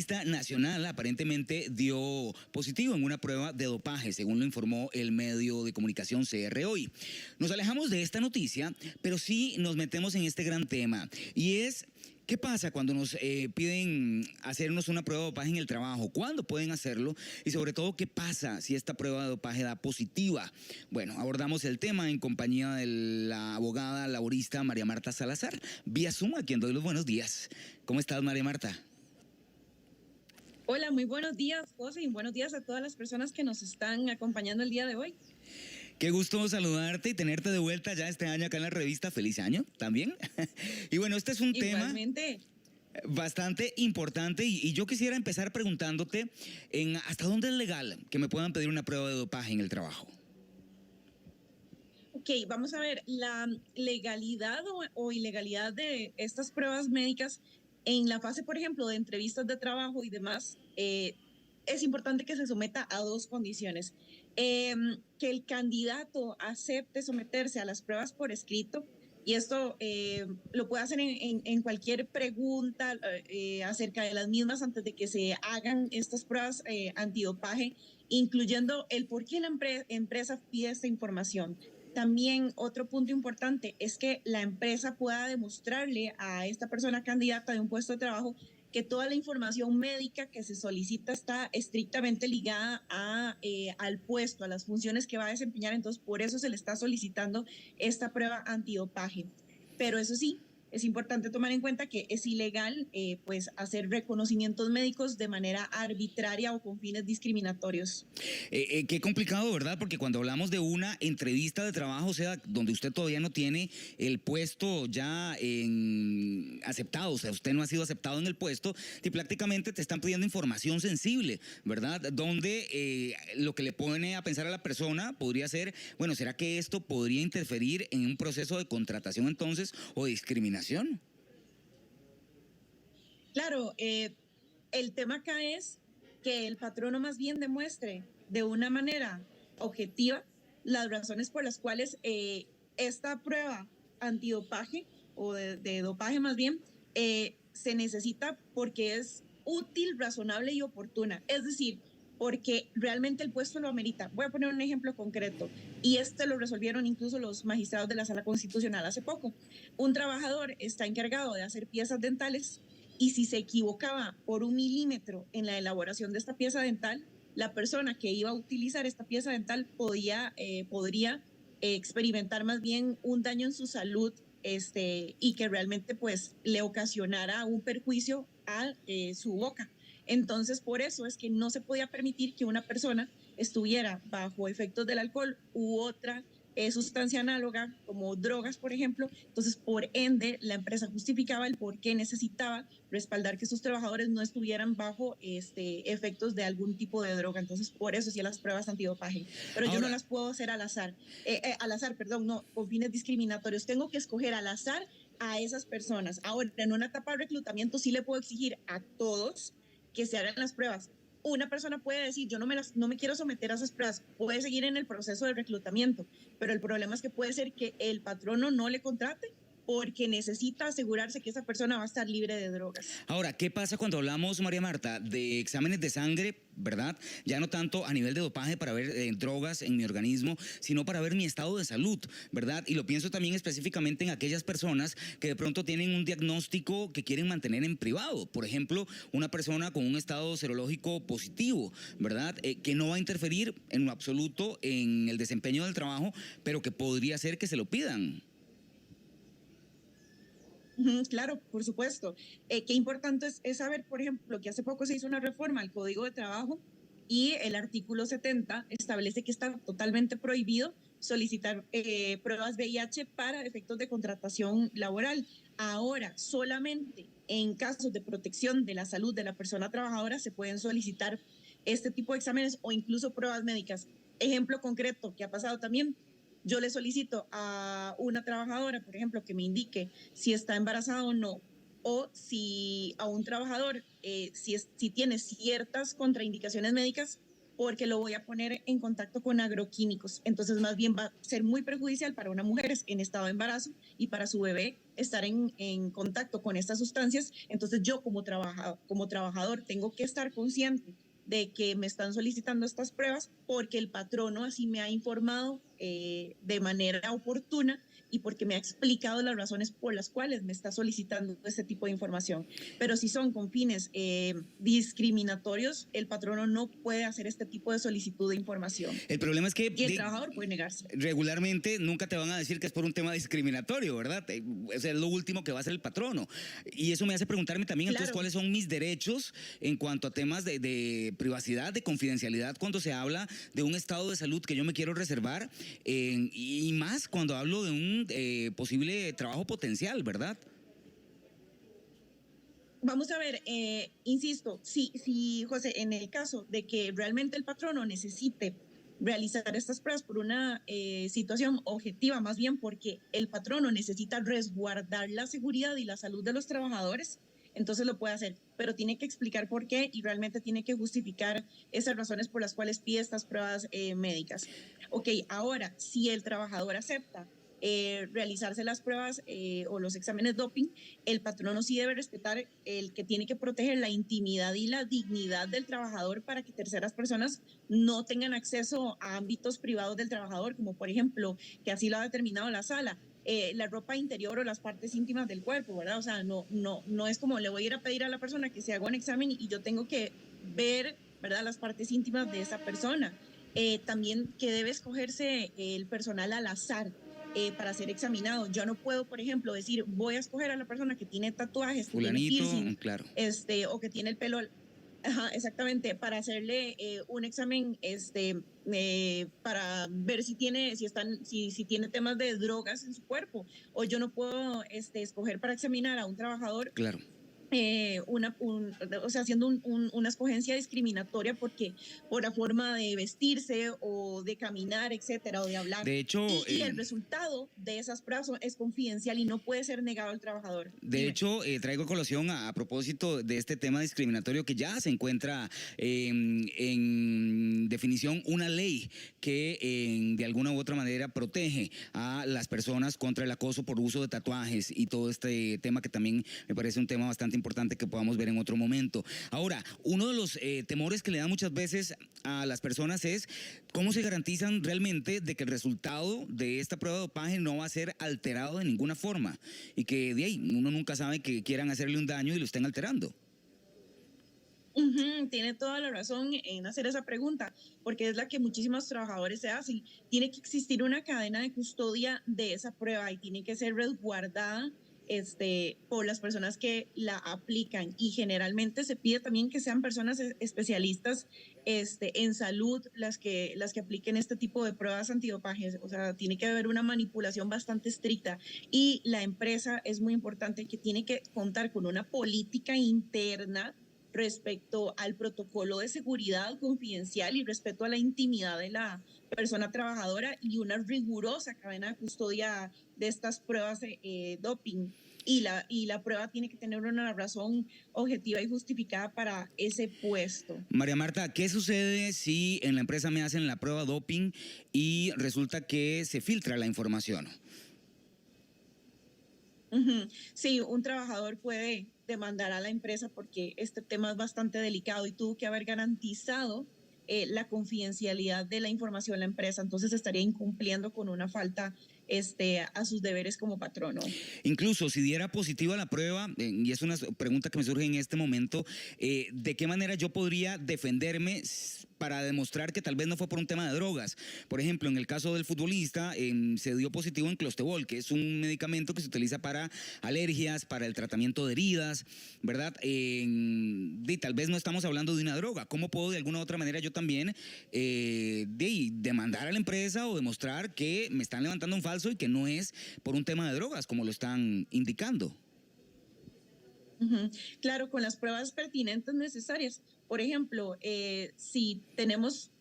tenista nacional aparentemente dio positivo en una prueba de dopaje, según lo informó el medio de comunicación CR Hoy. Nos alejamos de esta noticia, pero sí nos metemos en este gran tema, y es: ¿qué pasa cuando nos piden hacernos una prueba de dopaje en el trabajo? ¿Cuándo pueden hacerlo? Y sobre todo, ¿qué pasa si esta prueba de dopaje da positiva? Bueno, abordamos el tema en compañía de la abogada laborista María Marta Salazar, vía Zoom, a quien doy los buenos días. ¿Cómo estás, María Marta? Hola, muy buenos días, José, y buenos días a todas las personas que nos están acompañando el día de hoy. Qué gusto saludarte y tenerte de vuelta ya este año acá en la revista. Feliz año también. Y bueno, este es un Igualmente. tema bastante importante, y yo quisiera empezar preguntándote hasta dónde es legal que me puedan pedir una prueba de dopaje en el trabajo. Ok, vamos a ver, la legalidad o ilegalidad de estas pruebas médicas en la fase, por ejemplo, de entrevistas de trabajo y demás, es importante que se someta a dos condiciones. Que el candidato acepte someterse a las pruebas por escrito, y esto lo puede hacer en cualquier pregunta acerca de las mismas antes de que se hagan estas pruebas antidopaje, incluyendo el por qué la empresa pide esta información. También otro punto importante es que la empresa pueda demostrarle a esta persona candidata de un puesto de trabajo que toda la información médica que se solicita está estrictamente ligada al puesto, a las funciones que va a desempeñar. Entonces, por eso se le está solicitando esta prueba antidopaje. Pero eso sí, es importante tomar en cuenta que es ilegal pues hacer reconocimientos médicos de manera arbitraria o con fines discriminatorios. Qué complicado, ¿verdad? Porque cuando hablamos de una entrevista de trabajo, o sea, donde usted todavía no tiene el puesto ya aceptado, o sea, usted no ha sido aceptado en el puesto, y prácticamente te están pidiendo información sensible, ¿verdad? Donde lo que le pone a pensar a la persona podría ser: bueno, ¿será que esto podría interferir en un proceso de contratación entonces o de discriminación? Claro, el tema acá es que el patrono más bien demuestre de una manera objetiva las razones por las cuales esta prueba antidopaje o de dopaje más bien se necesita, porque es útil, razonable y oportuna. Es decir, porque realmente el puesto lo amerita. Voy a poner un ejemplo concreto, y este lo resolvieron incluso los magistrados de la Sala Constitucional hace poco. Un trabajador está encargado de hacer piezas dentales, y si se equivocaba por 1 milímetro en la elaboración de esta pieza dental, la persona que iba a utilizar esta pieza dental podría experimentar más bien un daño en su salud, y que realmente pues le ocasionara un perjuicio a su boca. Entonces, por eso es que no se podía permitir que una persona estuviera bajo efectos del alcohol u otra sustancia análoga, como drogas, por ejemplo. Entonces, por ende, la empresa justificaba el por qué necesitaba respaldar que sus trabajadores no estuvieran bajo efectos de algún tipo de droga. Entonces, por eso hacía las pruebas antidopaje. Pero yo no las puedo hacer al azar, no, con fines discriminatorios. Tengo que escoger al azar a esas personas. Ahora, en una etapa de reclutamiento sí le puedo exigir a todos que se hagan las pruebas. Una persona puede decir: yo no me quiero someter a esas pruebas, puede seguir en el proceso de reclutamiento, pero el problema es que puede ser que el patrono no le contrate porque necesita asegurarse que esa persona va a estar libre de drogas. Ahora, ¿qué pasa cuando hablamos, María Marta, de exámenes de sangre, verdad? Ya no tanto a nivel de dopaje para ver drogas en mi organismo, sino para ver mi estado de salud, ¿verdad? Y lo pienso también específicamente en aquellas personas que de pronto tienen un diagnóstico que quieren mantener en privado. Por ejemplo, una persona con un estado serológico positivo, ¿verdad? Que no va a interferir en lo absoluto en el desempeño del trabajo, pero que podría ser que se lo pidan. Claro, por supuesto. Qué importante es saber, por ejemplo, que hace poco se hizo una reforma al Código de Trabajo, y el artículo 70 establece que está totalmente prohibido solicitar pruebas VIH para efectos de contratación laboral. Ahora, solamente en casos de protección de la salud de la persona trabajadora se pueden solicitar este tipo de exámenes o incluso pruebas médicas. Ejemplo concreto que ha pasado también: yo le solicito a una trabajadora, por ejemplo, que me indique si está embarazada o no, o si a un trabajador, si tiene ciertas contraindicaciones médicas, porque lo voy a poner en contacto con agroquímicos. Entonces, más bien va a ser muy perjudicial para una mujer en estado de embarazo y para su bebé estar en contacto con estas sustancias. Entonces, yo como trabajador tengo que estar consciente de que me están solicitando estas pruebas porque el patrono así me ha informado de manera oportuna y porque me ha explicado las razones por las cuales me está solicitando este tipo de información. Pero si son con fines discriminatorios, el patrono no puede hacer este tipo de solicitud de información. El problema es que Y el trabajador puede negarse. regularmente nunca te van a decir que es por un tema discriminatorio, ¿verdad? Ese es lo último que va a hacer el patrono. Y eso me hace preguntarme también, Claro. entonces, cuáles son mis derechos en cuanto a temas de privacidad, de confidencialidad, cuando se habla de un estado de salud que yo me quiero reservar, y más cuando hablo de un posible trabajo potencial, ¿verdad? Vamos a ver, insisto, si, José, en el caso de que realmente el patrono necesite realizar estas pruebas por una situación objetiva, más bien porque el patrono necesita resguardar la seguridad y la salud de los trabajadores, entonces lo puede hacer, pero tiene que explicar por qué y realmente tiene que justificar esas razones por las cuales pide estas pruebas médicas. Ok, ahora, si el trabajador acepta realizarse las pruebas o los exámenes doping, el patrono sí debe respetar el que tiene que proteger la intimidad y la dignidad del trabajador para que terceras personas no tengan acceso a ámbitos privados del trabajador, como por ejemplo, que así lo ha determinado la sala. La ropa interior o las partes íntimas del cuerpo, ¿verdad? O sea, no es como le voy a ir a pedir a la persona que se haga un examen y yo tengo que ver, ¿verdad?, las partes íntimas de esa persona. También que debe escogerse el personal al azar para ser examinado. Yo no puedo, por ejemplo, decir, voy a escoger a la persona que tiene tatuajes, que tiene Fulanito, piercing, claro. o que tiene el pelo. Ajá, exactamente, para hacerle un examen para ver si tiene, si tiene temas de drogas en su cuerpo. O yo no puedo escoger para examinar a un trabajador Claro. o sea, haciendo una escogencia discriminatoria porque por la forma de vestirse o de caminar, etcétera, o de hablar. De hecho, Y el resultado de esas pruebas es confidencial y no puede ser negado al trabajador. de Dime. hecho, traigo a colación a propósito de este tema discriminatorio que ya se encuentra en definición una ley que de alguna u otra manera protege a las personas contra el acoso por uso de tatuajes y todo este tema que también me parece un tema bastante importante que podamos ver en otro momento. Ahora, uno de los temores que le da muchas veces a las personas es cómo se garantizan realmente de que el resultado de esta prueba de dopaje no va a ser alterado de ninguna forma y que de ahí uno nunca sabe que quieran hacerle un daño y lo estén alterando. Tiene toda la razón en hacer esa pregunta, porque es la que muchísimos trabajadores se hacen. Tiene que existir una cadena de custodia de esa prueba y tiene que ser resguardada por las personas que la aplican. Y generalmente se pide también que sean personas especialistas en salud las que apliquen este tipo de pruebas antidopaje. O sea, tiene que haber una manipulación bastante estricta. Y la empresa es muy importante que tiene que contar con una política interna respecto al protocolo de seguridad confidencial y respecto a la intimidad de la persona trabajadora y una rigurosa cadena de custodia de estas pruebas de doping. Y la prueba tiene que tener una razón objetiva y justificada para ese puesto. María Marta, ¿qué sucede si en la empresa me hacen la prueba doping y resulta que se filtra la información? Sí, un trabajador puede demandar a la empresa porque este tema es bastante delicado y tuvo que haber garantizado la confidencialidad de la información de la empresa, entonces estaría incumpliendo con una falta a sus deberes como patrono. Incluso si diera positiva la prueba, y es una pregunta que me surge en este momento, ¿de qué manera yo podría defenderme para demostrar que tal vez no fue por un tema de drogas? Por ejemplo, en el caso del futbolista, se dio positivo en Clostebol, que es un medicamento que se utiliza para alergias, para el tratamiento de heridas, ¿verdad? Y tal vez no estamos hablando de una droga. ¿Cómo puedo de alguna u otra manera yo también demandar a la empresa o demostrar que me están levantando un falso y que no es por un tema de drogas, como lo están indicando? Claro, con las pruebas pertinentes necesarias. Por ejemplo, si tenemos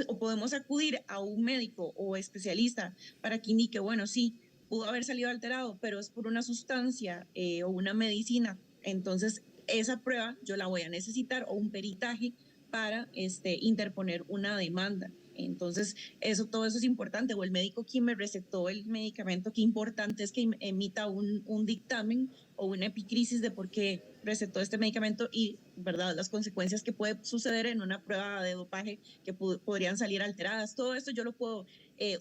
o podemos acudir a un médico o especialista para que indique, bueno, sí, pudo haber salido alterado, pero es por una sustancia o una medicina. Entonces, esa prueba yo la voy a necesitar o un peritaje para interponer una demanda. Entonces, todo eso es importante. O el médico quien me recetó el medicamento, qué importante es que emita un dictamen o una epicrisis de por qué recetó este medicamento y, ¿verdad?, las consecuencias que puede suceder en una prueba de dopaje que podrían salir alteradas. Todo esto yo lo puedo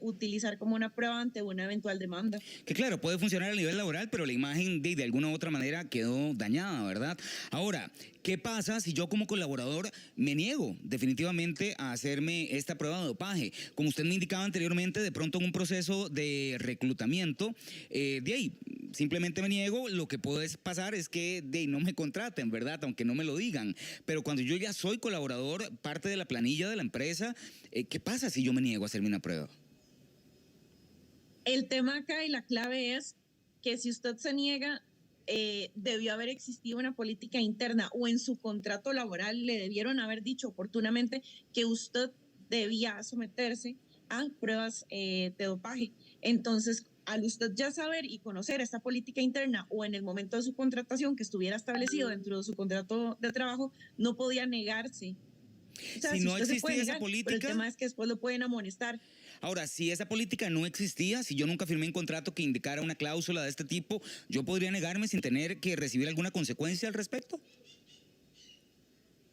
utilizar como una prueba ante una eventual demanda. Que claro, puede funcionar a nivel laboral, pero la imagen de alguna u otra manera quedó dañada, ¿verdad? Ahora, ¿qué pasa si yo como colaborador me niego definitivamente a hacerme esta prueba de dopaje? Como usted me indicaba anteriormente, de pronto en un proceso de reclutamiento, de ahí simplemente me niego, lo que puede pasar es que de ahí no me contraten, ¿verdad? Aunque no me lo digan. Pero cuando yo ya soy colaborador, parte de la planilla de la empresa, ¿qué pasa si yo me niego a hacerme una prueba? El tema acá y la clave es que si usted se niega, debió haber existido una política interna o en su contrato laboral le debieron haber dicho oportunamente que usted debía someterse a pruebas de dopaje. Entonces, al usted ya saber y conocer esta política interna o en el momento de su contratación que estuviera establecido dentro de su contrato de trabajo, no podía negarse. O sea, Si si no usted se puede existía esa negar, pero el política, tema es que después lo pueden amonestar. ahora, si esa política no existía, si yo nunca firmé un contrato que indicara una cláusula de este tipo, ¿yo podría negarme sin tener que recibir alguna consecuencia al respecto?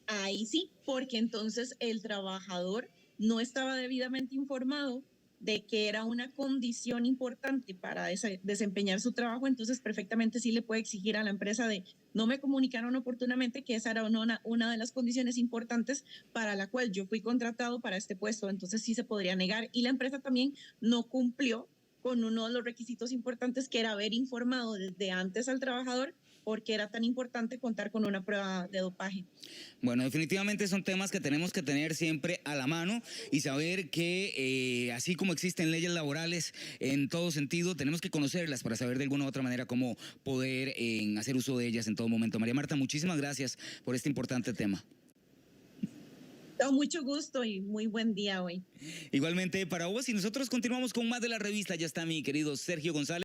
Ahí sí, porque entonces el trabajador no estaba debidamente informado de que era una condición importante para desempeñar su trabajo, entonces perfectamente sí le puede exigir a la empresa de no me comunicaron oportunamente que esa era una de las condiciones importantes para la cual yo fui contratado para este puesto, entonces sí se podría negar y la empresa también no cumplió con uno de los requisitos importantes que era haber informado desde antes al trabajador porque era tan importante contar con una prueba de dopaje. Bueno, definitivamente son temas que tenemos que tener siempre a la mano y saber que así como existen leyes laborales en todo sentido, tenemos que conocerlas para saber de alguna u otra manera cómo poder hacer uso de ellas en todo momento. María Marta, muchísimas gracias por este importante tema. Con mucho gusto y muy buen día hoy. Igualmente para vos y nosotros continuamos con más de la revista. Ya está mi querido Sergio González.